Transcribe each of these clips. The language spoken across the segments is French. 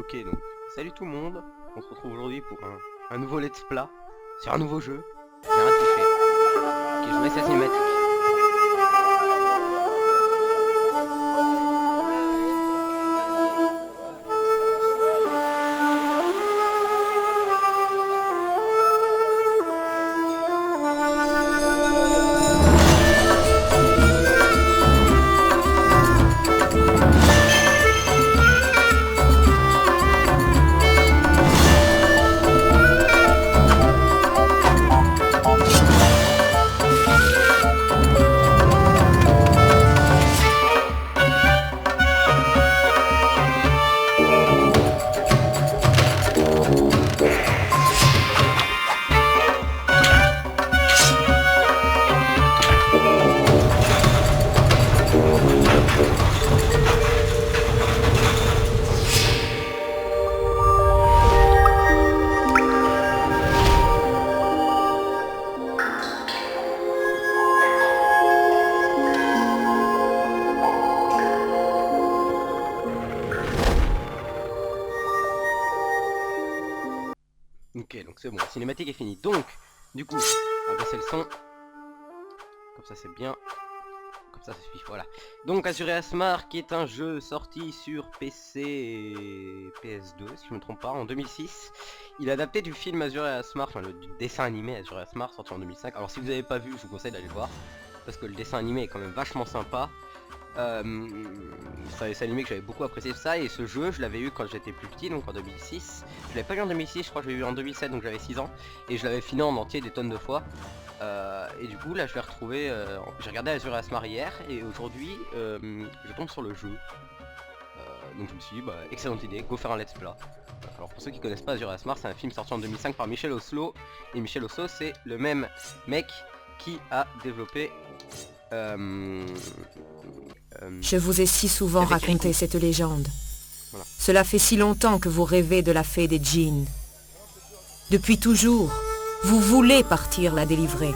Ok, donc salut tout le monde, on se retrouve aujourd'hui pour un nouveau let's play sur un nouveau jeu. J'ai rien touché. Ok, je laisse la cinématique. Ok, donc c'est bon, la cinématique est finie. Donc, du coup, on va baisser le son. Comme ça c'est bien. Comme ça suffit, voilà. Donc Azure et Asmar, qui est un jeu sorti sur PC et PS2, si je ne me trompe pas, en 2006. Il est adapté du film Azure et Asmar, enfin du dessin animé Azure et Asmar, sorti en 2005. Alors si vous n'avez pas vu, je vous conseille d'aller le voir. Parce que le dessin animé est quand même vachement sympa. C'est un dessin animé que j'avais beaucoup apprécié ça, et ce jeu je l'avais eu quand j'étais plus petit, donc en 2006. Je l'avais pas eu en 2006, je crois que je l'ai eu en 2007, donc j'avais 6 ans. Et je l'avais fini en entier des tonnes de fois. Et du coup là je l'ai retrouvé, j'ai regardé Azure Asmar hier, et aujourd'hui je tombe sur le jeu. Donc je me suis dit, bah excellente idée, go faire un let's play. Alors pour ceux qui connaissent pas Azure Asmar, c'est un film sorti en 2005 par Michel Oslo. Et Michel Oslo c'est le même mec qui a développé... Je vous ai si souvent raconté cette légende. Voilà. Cela fait si longtemps que vous rêvez de la fée des djinns. Depuis toujours, vous voulez partir la délivrer.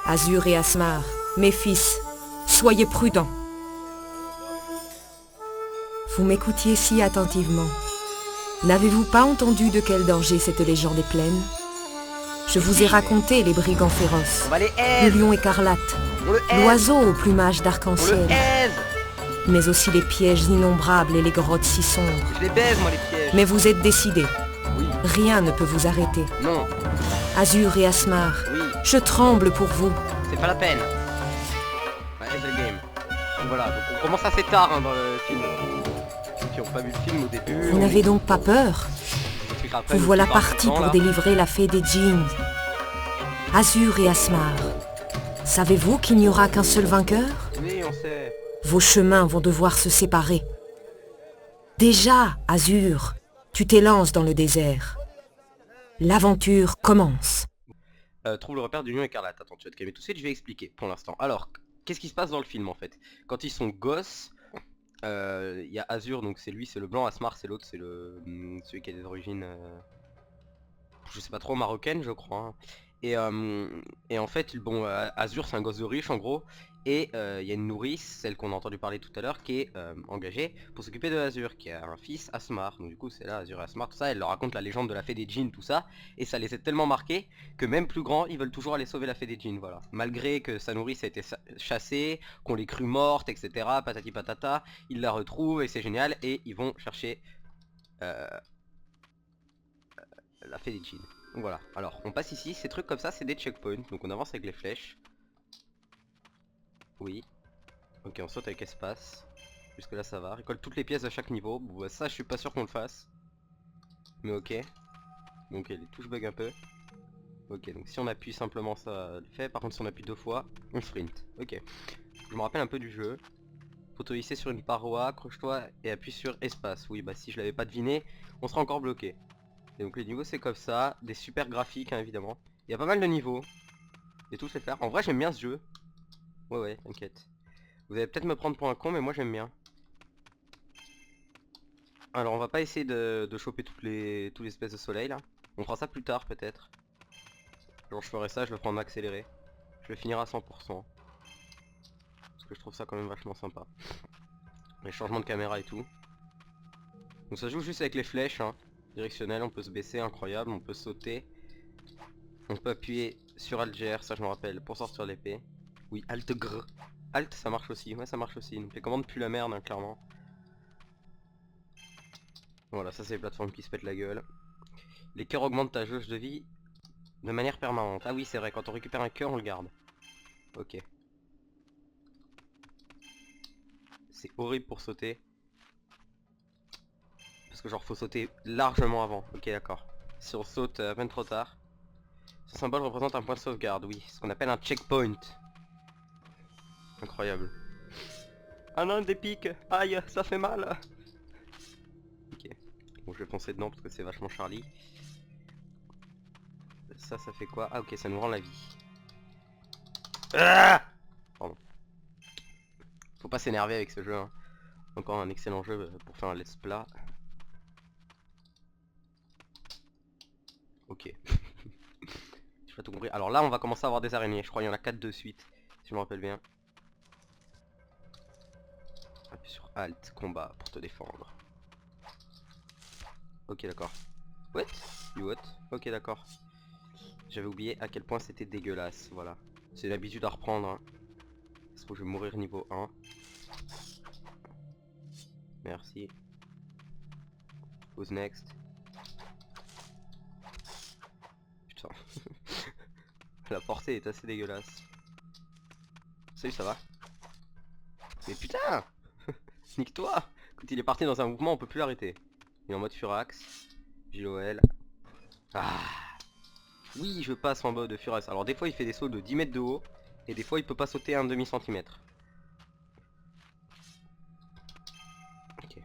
Azure et Asmar, mes fils, soyez prudents. Vous m'écoutiez si attentivement. N'avez-vous pas entendu de quel danger cette légende est pleine? Je vous ai raconté les brigands féroces, On va les le aise. lion écarlate, On le aise. l'oiseau au plumage On le d'arc-en-ciel, aise. mais aussi les pièges innombrables et les grottes si sombres. Je les baise moi les pièges. Mais vous êtes décidés. Oui. Rien ne peut vous arrêter. Non. Azure et Asmar, Oui. je tremble pour vous. C'est pas la peine. Ouais, c'est le game. Donc voilà, donc on commence assez tard dans le film. Ceux qui n'ont pas vu le film au début. Vous n'avez donc pas peur? Je vous expliquerai après, Vous nous, voilà qui parle partis tout le temps, pour là. délivrer la fée des djinns. Azure et Asmar, savez-vous qu'il n'y aura qu'un seul vainqueur? Oui, on sait. Vos chemins vont devoir se séparer. Déjà, Azure, tu t'élances dans le désert. L'aventure commence. Trouve le repère du lion écarlate. Attends, tu vas te calmer tout de suite, je vais expliquer pour l'instant. Alors, qu'est-ce qui se passe dans le film en fait? Quand ils sont gosses, il y a Azure, donc c'est lui, c'est le blanc, Asmar c'est l'autre, c'est le celui qui a des origines, je sais pas trop, marocaines je crois. Hein. Et en fait, bon, Azure c'est un gosse de riche en gros, et il y a une nourrice, celle qu'on a entendu parler tout à l'heure, qui est engagée pour s'occuper de Azure, qui a un fils, Asmar. Donc du coup c'est là Azure et Asmar, tout ça, elle leur raconte la légende de la fée des djinns, tout ça, et ça les a tellement marqués que même plus grands, ils veulent toujours aller sauver la fée des djinns, voilà. Malgré que sa nourrice a été chassée, qu'on l'ait crue morte, etc., patati patata, ils la retrouvent et c'est génial, et ils vont chercher la fée des djinns. Donc voilà, alors on passe ici, ces trucs comme ça c'est des checkpoints, donc on avance avec les flèches. Oui. Ok, on saute avec espace. Jusque là ça va, récolte toutes les pièces à chaque niveau. Bon bah, ça je suis pas sûr qu'on le fasse. Mais ok. Donc les touches bug un peu. Ok, donc si on appuie simplement ça le fait, par contre si on appuie deux fois, on sprint. Ok. Je me rappelle un peu du jeu. Faut te hisser sur une paroi, accroche-toi et appuie sur espace. Oui bah si je l'avais pas deviné, on sera encore bloqué. Et donc les niveaux c'est comme ça, des super graphiques hein, évidemment. Il y a pas mal de niveaux. Et tous les faire. En vrai j'aime bien ce jeu. Ouais t'inquiète. Vous allez peut-être me prendre pour un con mais moi j'aime bien. Alors on va pas essayer de choper toutes les espèces de soleil là. On fera ça plus tard peut-être. Genre je ferai ça, je le ferai en accéléré. Je le finirai à 100%. Parce que je trouve ça quand même vachement sympa. Les changements de caméra et tout. Donc ça joue juste avec les flèches, hein. Directionnelles, on peut se baisser, incroyable, on peut sauter. On peut appuyer sur Alt GR, ça je me rappelle, pour sortir l'épée. Oui, Alt GR. Alt ça marche aussi, ouais ça marche aussi. Donc les commandes puent la merde, hein, clairement. Voilà, ça c'est les plateformes qui se pètent la gueule. Les cœurs augmentent ta jauge de vie de manière permanente. Ah oui c'est vrai, quand on récupère un cœur on le garde. Ok. C'est horrible pour sauter. Parce que genre faut sauter largement avant. Ok d'accord. Si on saute à peine trop tard. Ce symbole représente un point de sauvegarde, oui. Ce qu'on appelle un checkpoint. Incroyable. Ah non, des pics. Aïe, ça fait mal. Ok. Bon, je vais foncer dedans parce que c'est vachement Charlie. Ça fait quoi? Ah ok, ça nous rend la vie. Ah, pardon. Faut pas s'énerver avec ce jeu, hein. Encore un excellent jeu pour faire un let's play. Ok. J'ai pas tout compris. Alors là, on va commencer à avoir des araignées. Je crois qu'il y en a 4 de suite, si je me rappelle bien. Appuie sur Alt, combat, pour te défendre. Ok, d'accord. What? You what? Ok, d'accord. J'avais oublié à quel point c'était dégueulasse, voilà. C'est l'habitude à reprendre, hein. Parce que je vais mourir niveau 1. Merci. Who's next? Putain. La portée est assez dégueulasse. Salut, ça va? Mais putain! Nique-toi! Quand il est parti dans un mouvement, on peut plus l'arrêter. Il est en mode Furax. JOL. Ah! Oui, je passe en mode Furax. Alors des fois, il fait des sauts de 10 mètres de haut. Et des fois, il peut pas sauter un demi-centimètre. Ok.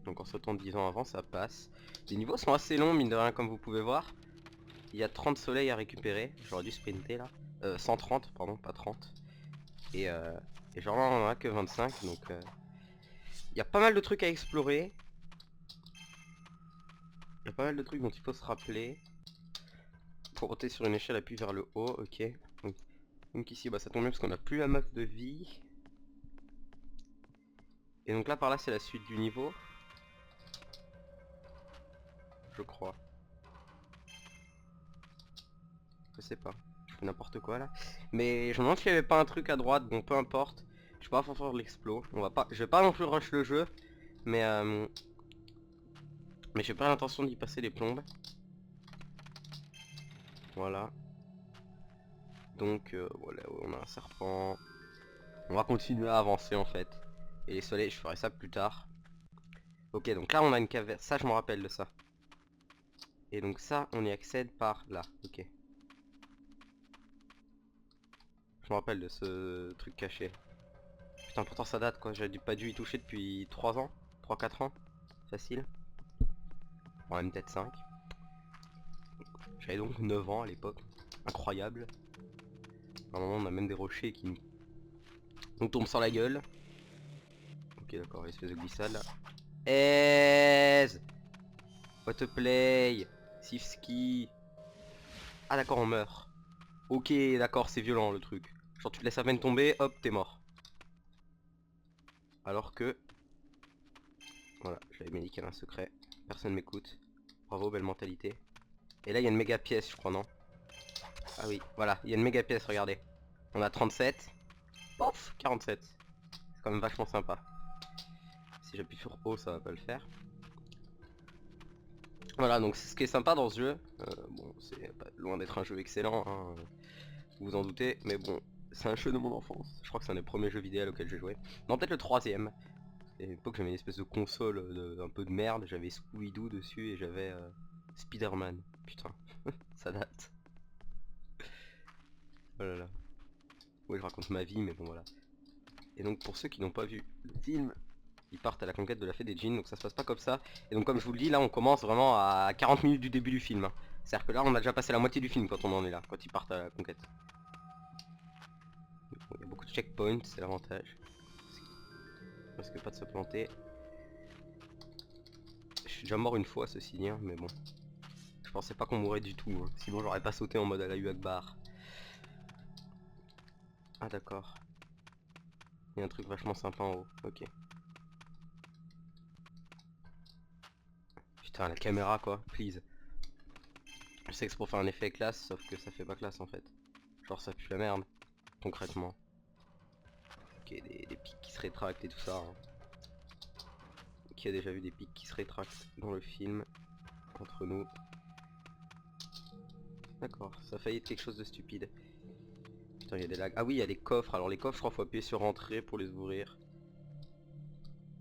Donc en sautant 10 ans avant, ça passe. Les niveaux sont assez longs, mine de rien, comme vous pouvez voir. Il y a 30 soleils à récupérer. J'aurais dû sprinter là. 130, pardon, pas 30. Et genre là, on en a que 25. Donc il y a pas mal de trucs à explorer. Il y a pas mal de trucs dont il faut se rappeler. Pour monter sur une échelle, appuie vers le haut. Ok. Donc ici, bah, ça tombe bien parce qu'on a plus la map de vie. Et donc là, par là, c'est la suite du niveau. Je crois. Je sais pas. Je fais n'importe quoi là. Mais je me demande s'il n'y avait pas un truc à droite. Bon, peu importe. Je vais pas faire l'explo. On va pas. Je vais pas non plus rush le jeu. Mais j'ai pas l'intention d'y passer les plombes. Voilà. Donc voilà, on a un serpent. On va continuer à avancer en fait. Et les soleils, je ferai ça plus tard. Ok, donc là on a une caverne. Ça, je me rappelle de ça. Et donc ça, on y accède par là. Ok. Je me rappelle de ce truc caché. Putain, pourtant ça date quoi. J'avais pas dû y toucher depuis 3 ans. 3-4 ans. Facile. Bon, même peut-être 5. J'avais donc 9 ans à l'époque. Incroyable. À un moment, on a même des rochers qui nous tombent sur la gueule. Ok, d'accord, espèce de glissade là. Aise. What a play. Sifski. Ah d'accord, on meurt. Ok, d'accord, c'est violent le truc. Genre tu te laisses à peine tomber, hop, t'es mort. Alors que... Voilà, j'avais bien dit qu'il y avait un secret. Personne m'écoute. Bravo, belle mentalité. Et là, il y a une méga pièce, je crois, non? Ah oui, voilà, il y a une méga pièce, regardez. On a 37. Pof, 47. C'est quand même vachement sympa. Si j'appuie sur O, ça va pas le faire. Voilà, donc c'est ce qui est sympa dans ce jeu. Bon, c'est loin d'être un jeu excellent, hein, vous vous en doutez, mais bon, c'est un jeu de mon enfance. Je crois que c'est un des premiers jeux vidéo auxquels j'ai joué. Non, peut-être le troisième. À l'époque, j'avais une espèce de console un peu de merde. J'avais Scooby-Doo dessus et j'avais Spider-Man. Putain, ça date. Oh là là. Ouais, je raconte ma vie, mais bon, voilà. Et donc, pour ceux qui n'ont pas vu le film, ils partent à la conquête de la fée des djinns, donc ça se passe pas comme ça. Et donc comme je vous le dis, là on commence vraiment à 40 minutes du début du film, hein. C'est-à-dire que là on a déjà passé la moitié du film quand on en est là, quand ils partent à la conquête. Bon, il y a beaucoup de checkpoints, c'est l'avantage. Parce que pas de se planter. Je suis déjà mort une fois ceci dit, hein, mais bon. Je pensais pas qu'on mourrait du tout, hein. Sinon j'aurais pas sauté en mode à la Akbar. Ah d'accord. Il y a un truc vachement sympa en haut, ok. Putain la caméra quoi, please. Je sais que c'est pour faire un effet classe, sauf que ça fait pas classe en fait. Genre ça pue la merde, concrètement. Ok, des pics qui se rétractent et tout ça. Hein. Qui a déjà vu des pics qui se rétractent dans le film, entre nous. D'accord, ça a failli être quelque chose de stupide. Putain, il y a des lags. Ah oui, il y a des coffres. Alors les coffres, je crois, faut appuyer sur entrée pour les ouvrir.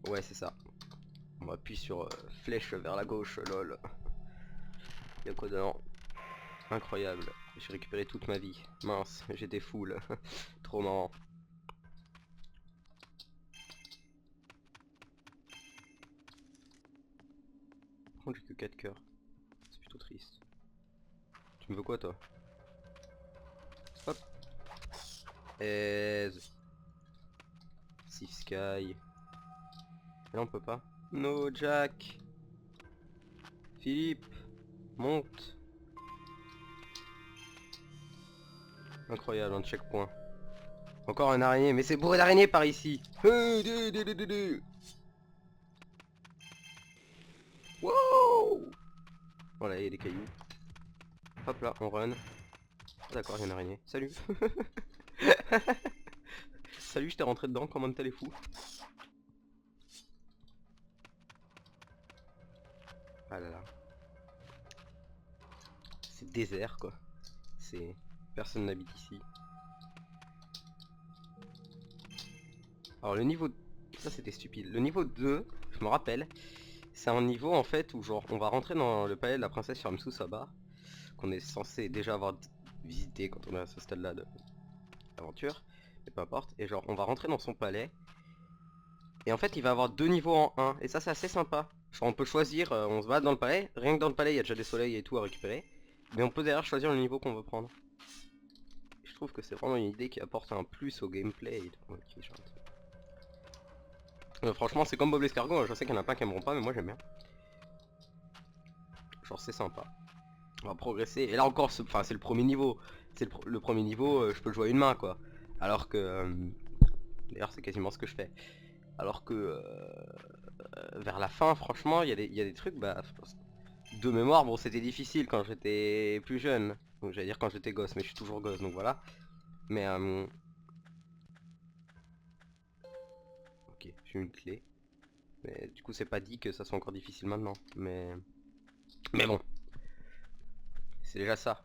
Ouais, c'est ça. On appuie sur flèche vers la gauche, lol. Y'a quoi dedans? Incroyable. J'ai récupéré toute ma vie. Mince, j'étais full. Trop marrant. Par contre, j'ai que 4 cœurs. C'est plutôt triste. Tu me veux quoi, toi? Hop. Aise. Sif Sky. Et là, on peut pas. No, Jack. Philippe. Monte. Incroyable, un checkpoint. Encore un araignée, mais c'est bourré d'araignées par ici. Wow. Voilà, il y a des cailloux. Hop là, on run. D'accord, il y a une araignée. Salut. Salut, je t'ai rentré dedans, comment t'es les fous? Ah là là. C'est désert quoi. C'est... Personne n'habite ici. Alors le niveau... Ça c'était stupide. Le niveau 2, je me rappelle, c'est un niveau en fait où genre on va rentrer dans le palais de la princesse Shamsu Saba, qu'on est censé déjà avoir visité quand on est à ce stade là de l'aventure, mais peu importe, et genre on va rentrer dans son palais, et en fait il va avoir 2 niveaux en un, et ça c'est assez sympa. Genre on peut choisir, on se bat dans le palais, rien que dans le palais il y a déjà des soleils et tout à récupérer, mais on peut derrière choisir le niveau qu'on veut prendre. Je trouve que c'est vraiment une idée qui apporte un plus au gameplay. Ok, franchement c'est comme Bob l'escargot, je sais qu'il y en a plein qui aimeront pas mais moi j'aime bien. Genre c'est sympa. On va progresser. Et là encore, enfin c'est le premier niveau. C'est le premier niveau, je peux le jouer à une main quoi. Alors que... D'ailleurs c'est quasiment ce que je fais. Alors que... vers la fin franchement il y a des trucs, bah... De mémoire, bon c'était difficile quand j'étais plus jeune. Donc j'allais dire quand j'étais gosse, mais je suis toujours gosse donc voilà. Mais... Ok, j'ai une clé. Mais du coup c'est pas dit que ça soit encore difficile maintenant. Mais bon. C'est déjà ça.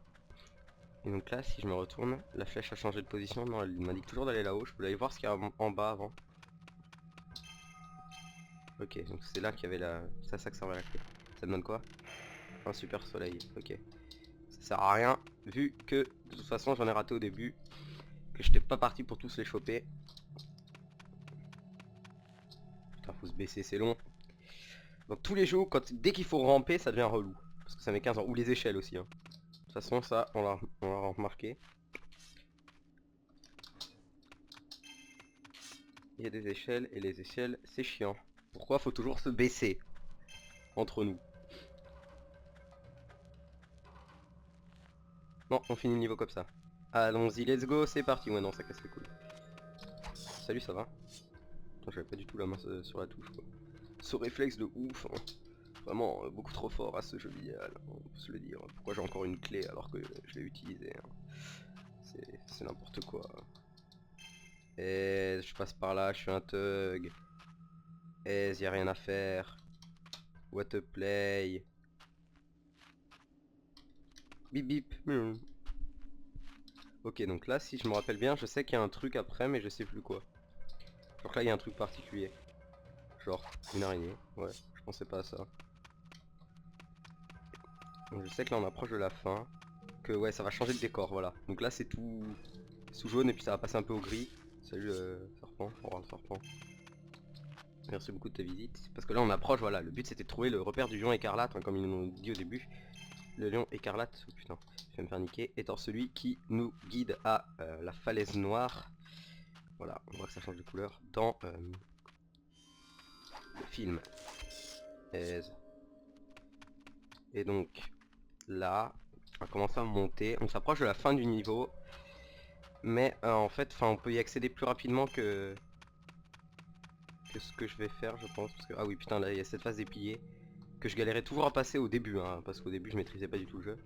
Et donc là si je me retourne, la flèche a changé de position. Non, elle m'indique toujours d'aller là-haut. Je peux aller voir ce qu'il y a en bas avant. Ok, donc c'est là qu'il y avait la... C'est à ça que servait la clé. Ça donne quoi? Un super soleil. Ok. Ça sert à rien vu que de toute façon j'en ai raté au début. Que j'étais pas parti pour tous les choper. Putain faut se baisser, c'est long. Donc tous les jeux, dès qu'il faut ramper ça devient relou. Parce que ça met 15 ans. Ou les échelles aussi hein. De toute façon ça on l'a remarqué. Il y a des échelles et les échelles c'est chiant. Pourquoi faut toujours se baisser entre nous? Non, on finit le niveau comme ça. Allons-y, let's go, c'est parti. Ouais non ça casse les couilles. Salut, ça va? J'avais pas du tout la main sur la touche quoi. Ce réflexe de ouf, hein. Vraiment beaucoup trop fort à ce jeu vidéo, on peut se le dire. Pourquoi j'ai encore une clé alors que je l'ai utilisée hein. C'est n'importe quoi. Et je passe par là, je suis un thug. Et y a rien à faire. What a play. Bip bip. Ok donc là si je me rappelle bien je sais qu'il y a un truc après mais je sais plus quoi. Genre là il y a un truc particulier. Genre une araignée. Ouais je pensais pas à ça. Donc, je sais que là on approche de la fin. Que ouais ça va changer de décor voilà. Donc là c'est tout sous jaune et puis ça va passer un peu au gris. Salut le serpent. Au revoir le serpent. Merci beaucoup de ta visite. Parce que là on approche voilà. Le but c'était de trouver le repère du lion écarlate hein, comme ils nous l'ont dit au début. Le lion écarlate, oh putain, je vais me faire niquer, étant celui qui nous guide à la falaise noire. Voilà, on voit que ça change de couleur dans le film. Et donc, là, on va commencer à monter. On s'approche de la fin du niveau. Mais en fait, on peut y accéder plus rapidement que ce que je vais faire, je pense. Parce que, ah oui, putain, là, il y a cette phase des piliers. que je galérais toujours à passer au début, hein, parce qu'au début je maîtrisais pas du tout le jeu.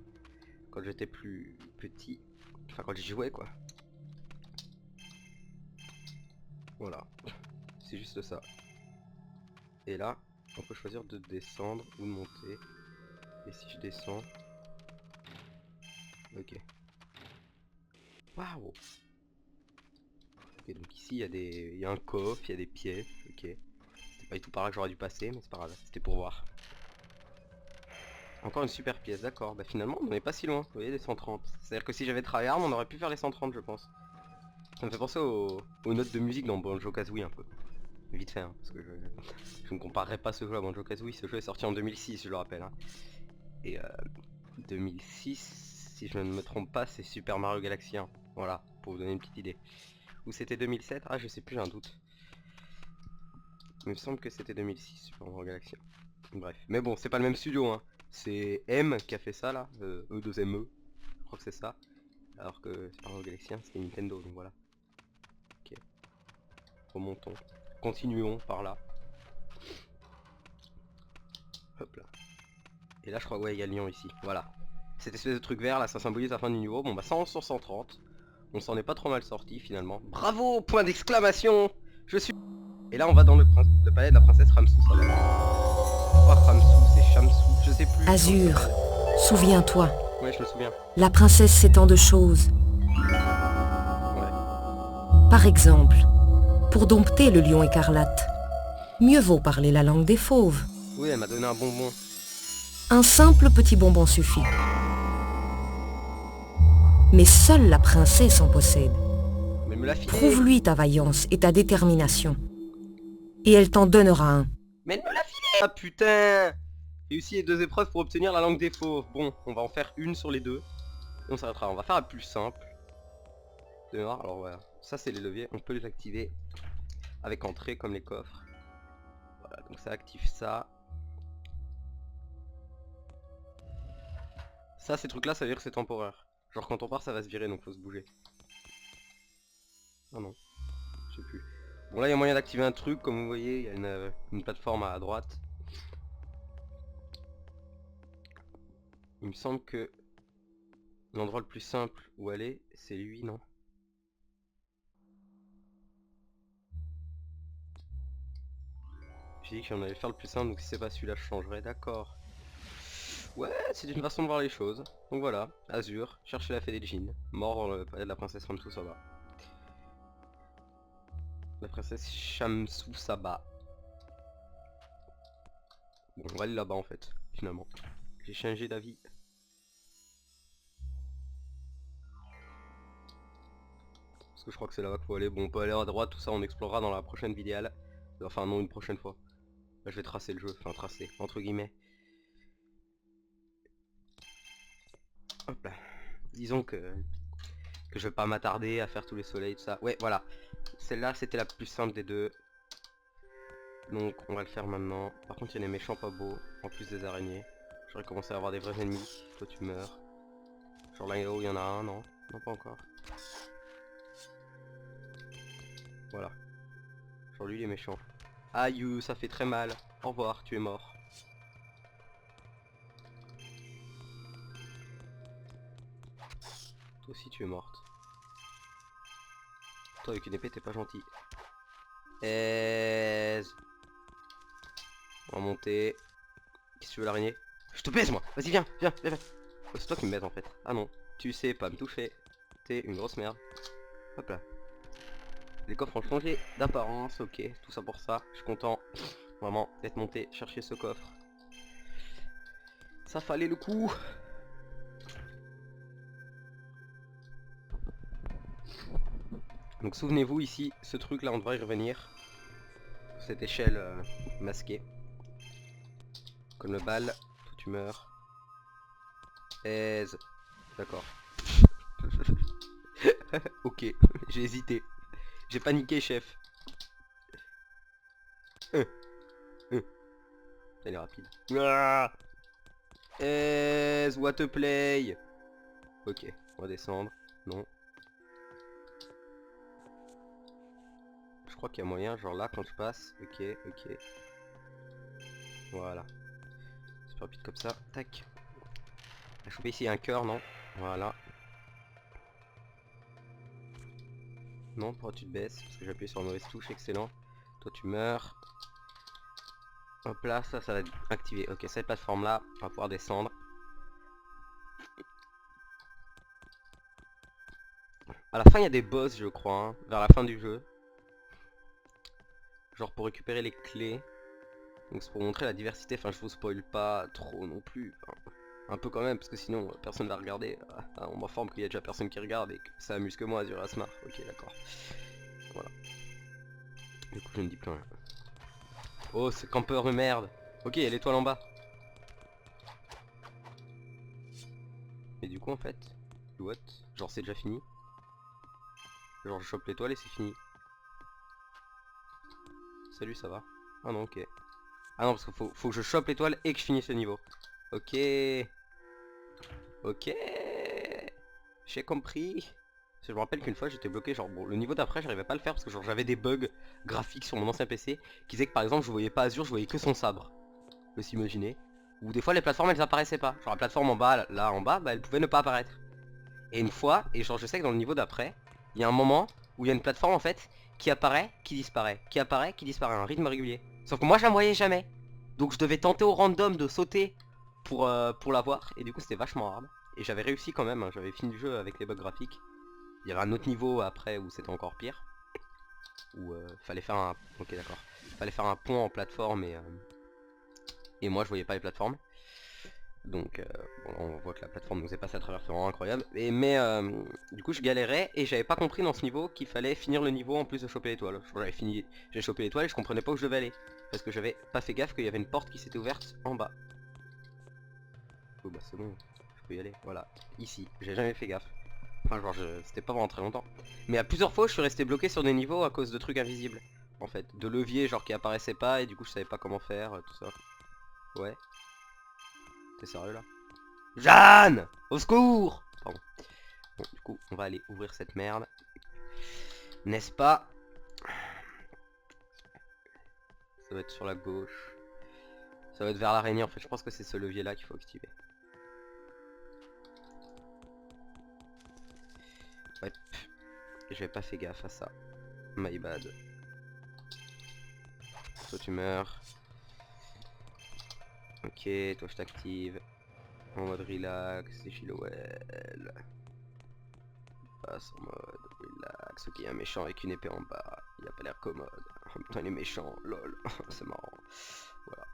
Quand j'étais plus petit, enfin quand j'y jouais quoi. Voilà, c'est juste ça. Et là, on peut choisir de descendre ou de monter. Et si je descends... Ok. Waouh. Ok, donc ici il y a un coffre, il y a des pièces, ok. C'était pas du tout par là que j'aurais dû passer, mais c'est pas grave, c'était pour voir. Encore une super pièce, d'accord. Bah finalement on n'est pas si loin, vous voyez, des 130. C'est-à-dire que si j'avais travaillé arme, on aurait pu faire les 130 je pense. Ça me fait penser aux notes de musique dans Banjo-Kazooie un peu. Vite fait, hein, parce que je ne comparerai pas ce jeu à Banjo-Kazooie, ce jeu est sorti en 2006, je le rappelle. Hein. Et 2006, si je ne me trompe pas, c'est Super Mario Galaxy 1. Voilà, pour vous donner une petite idée. Ou c'était 2007? Ah, je sais plus, j'ai un doute. Il me semble que c'était 2006, Super Mario Galaxy 1. Bref, mais bon, c'est pas le même studio, hein. C'est M qui a fait ça, là, E2ME, je crois que c'est ça. Alors que Super Mario Galaxy 1, c'était Nintendo, donc voilà. Ok. Remontons. Continuons par là. Hop là. Et là je crois ouais il y a le lion ici. Voilà. Cette espèce de truc vert là ça symbolise la fin du niveau. Bon bah 111 sur 130. On s'en est pas trop mal sorti finalement. Bravo. Point d'exclamation. Je suis... Et là on va dans le palais de la princesse Ramsou. Ça va. Pas Ramsou, c'est Shamsou. Je sais plus. Azur, souviens-toi. Ouais je me souviens. La princesse sait tant de choses. Ouais. Par exemple, pour dompter le lion écarlate, mieux vaut parler la langue des fauves. Oui elle m'a donné un bonbon. Un simple petit bonbon suffit. Mais seule la princesse en possède. Mais elle me l'a filé. Prouve-lui ta vaillance et ta détermination. Et elle t'en donnera un. Mais elle me l'a filé. Ah putain. Réussi les 2 épreuves pour obtenir la langue des fauves. Bon, on va en faire une sur les 2. Et on s'arrêtera. On va faire la plus simple. De mémoire, alors voilà. Ça c'est les leviers, on peut les activer avec entrée comme les coffres. Voilà, donc ça active ça. Ça, ces trucs là, ça veut dire que c'est temporaire. Genre quand on part ça va se virer donc faut se bouger. Ah non, je sais plus. Bon là il y a moyen d'activer un truc comme vous voyez, il y a une plateforme à droite. Il me semble que l'endroit le plus simple où aller, c'est lui, non? J'ai dit que j'en allais faire le plus simple donc si c'est pas celui-là je changerai, d'accord. Ouais, c'est une façon de voir les choses. Donc voilà, Azur, chercher la fée des djinns, mort dans le palais de la princesse Ramsou Saba. La princesse Shamsou Saba. Bon, on va aller là-bas en fait, finalement. J'ai changé d'avis. Parce que je crois que c'est là-bas qu'il faut aller. Bon, on peut aller à droite, tout ça on explorera dans la prochaine vidéo. Enfin non, une prochaine fois. Là je vais tracer le jeu, enfin tracer, entre guillemets. Hop là. Disons que je vais pas m'attarder à faire tous les soleils, tout ça. Ouais, voilà. Celle-là c'était la plus simple des deux. Donc on va le faire maintenant. Par contre il y a des méchants pas beaux, en plus des araignées. J'aurais commencé à avoir des vrais ennemis. Toi tu meurs. Genre là-haut il y en a un, non? Non pas encore. Voilà. Genre lui il est méchant. Aïe, ça fait très mal. Au revoir, tu es mort. Toi aussi tu es morte. Toi avec une épée t'es pas gentil. Aise. On va monter. Qu'est-ce que tu veux l'araignée? Je te baise moi. Vas-y viens, viens, viens, viens. Oh, c'est toi qui me baises en fait. Ah non, tu sais pas me toucher. T'es une grosse merde. Hop là. Les coffres ont changé d'apparence, ok, tout ça pour ça. Je suis content vraiment d'être monté chercher ce coffre. Ça fallait le coup. Donc souvenez-vous ici, ce truc là on devrait y revenir. Cette échelle masquée. Comme le bal, toi tu meurs. Aise. D'accord. Ok, j'ai hésité. J'ai paniqué chef. Elle est rapide. Ah, aise, what a play. Ok, on va descendre. Non. Je crois qu'il y a moyen, genre là quand je passe. Ok, ok. Voilà. super rapide comme ça. Tac. Je choper ici un cœur, non? Voilà. Non, pourquoi tu te baisses? Parce que j'ai appuyé sur la mauvaise touche, excellent. Toi tu meurs. Hop là, ça va activer. Ok, cette plateforme là, on va pouvoir descendre. À la fin il y a des boss je crois, hein, vers la fin du jeu. Genre pour récupérer les clés. Donc c'est pour montrer la diversité, enfin je vous spoil pas trop non plus. Enfin, un peu quand même, parce que sinon personne va regarder. Ah, on m'informe qu'il y a déjà personne qui regarde et que ça amuse que moi Azur et Asmar. Ok d'accord. Voilà. Du coup je ne dis plus rien. Oh ce campeur de merde. Ok, il y a l'étoile en bas. Et du coup en fait, what? Genre c'est déjà fini. Genre je chope l'étoile et c'est fini. Salut, ça va? Ah non, ok. Ah non, parce qu'il faut que je chope l'étoile et que je finisse le niveau. Ok. Ok. J'ai compris. Parce que je me rappelle qu'une fois j'étais bloqué, genre bon, le niveau d'après j'arrivais pas à le faire parce que genre j'avais des bugs graphiques sur mon ancien PC qui disaient que par exemple je voyais pas Azur, je voyais que son sabre. Vous s'imaginer. Ou des fois les plateformes elles apparaissaient pas. Genre la plateforme en bas, là en bas, bah elle pouvait ne pas apparaître. Et une fois, et genre je sais que dans le niveau d'après, il y a un moment où il y a une plateforme en fait qui apparaît, qui disparaît, qui apparaît, qui disparaît, à un rythme régulier. Sauf que moi je la voyais jamais. Donc je devais tenter au random de sauter pour la voir. Et du coup c'était vachement hard. Et j'avais réussi quand même, hein, j'avais fini le jeu avec les bugs graphiques. Il y avait un autre niveau après où c'était encore pire. Où fallait faire un... Ok d'accord. Fallait faire un pont en plateforme et moi je voyais pas les plateformes. Donc bon, on voit que la plateforme nous est passée à travers, c'est vraiment incroyable. Mais du coup je galérais et j'avais pas compris dans ce niveau qu'il fallait finir le niveau en plus de choper l'étoile. J'ai chopé l'étoile et je comprenais pas où je devais aller. Parce que j'avais pas fait gaffe qu'il y avait une porte qui s'était ouverte en bas. Oh bah c'est bon, je peux y aller, voilà. Ici, j'ai jamais fait gaffe. Enfin genre c'était pas vraiment très longtemps. Mais à plusieurs fois je suis resté bloqué sur des niveaux à cause de trucs invisibles. En fait, de leviers genre qui apparaissaient pas et du coup je savais pas comment faire, tout ça. Ouais. T'es sérieux là? Jeanne! Au secours! Pardon. Bon, du coup, on va aller ouvrir cette merde. N'est-ce pas? Ça va être sur la gauche. Ça va être vers l'araignée en fait. Je pense que c'est ce levier là qu'il faut activer. Ouais. J'avais pas fait gaffe à ça. My bad. Toi tu meurs. Ok, toi je t'active. En mode relax, c'est Chilowell. Passe en mode relax. Ok, il y a un méchant avec une épée en bas. Il a pas l'air commode. Oh, putain, il est méchant, lol. C'est marrant. Voilà.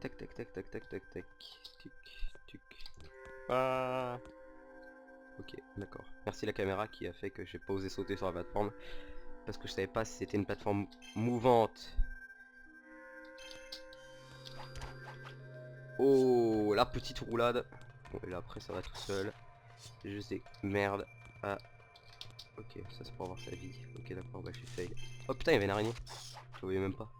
Tac tac tac tac tac tac tac. Tuc tuc. Ah. Ok, d'accord. Merci la caméra qui a fait que j'ai pas osé sauter sur la plateforme. Parce que je savais pas si c'était une plateforme mouvante. Oh, la petite roulade. Bon, et là après ça va tout seul. C'est juste des merdes. Ah. Ok, ça c'est pour avoir sa vie. Ok d'accord, bah je suis fail. Oh putain, il y avait une araignée. Je voyais même pas.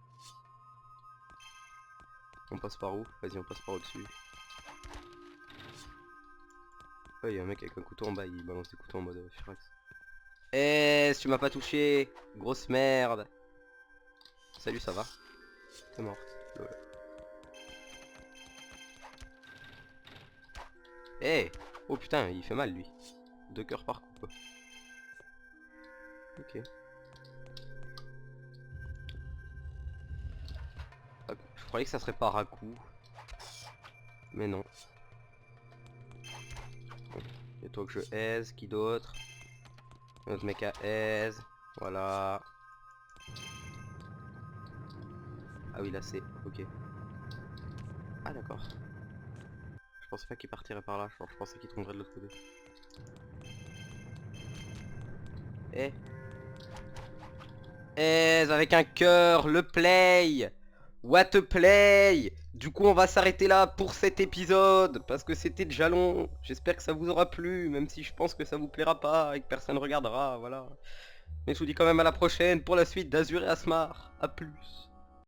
On passe par où? Vas-y, on passe par au-dessus. Oh, il y a un mec avec un couteau en bas, il balance des couteaux en mode Furax. Eh, tu m'as pas touché, grosse merde. Salut, ça va? T'es morte. Lol. Eh. Oh putain, il fait mal lui. 2 cœurs par coup quoi. Ok. Ah, je croyais que ça serait par à coup. Mais non. Bon. Et toi que je aise, qui d'autre? Notre mec à aise. Voilà. Ah oui là c'est. Ok. Ah d'accord. Je pensais pas qu'il partirait par là, genre, je pensais qu'il tomberait de l'autre côté. Eh. Eh, avec un cœur, le play. What a play. Du coup on va s'arrêter là pour cet épisode, parce que c'était déjà long. J'espère que ça vous aura plu, même si je pense que ça vous plaira pas et que personne regardera, voilà. Mais je vous dis quand même à la prochaine pour la suite d'Azur et Asmar. A plus.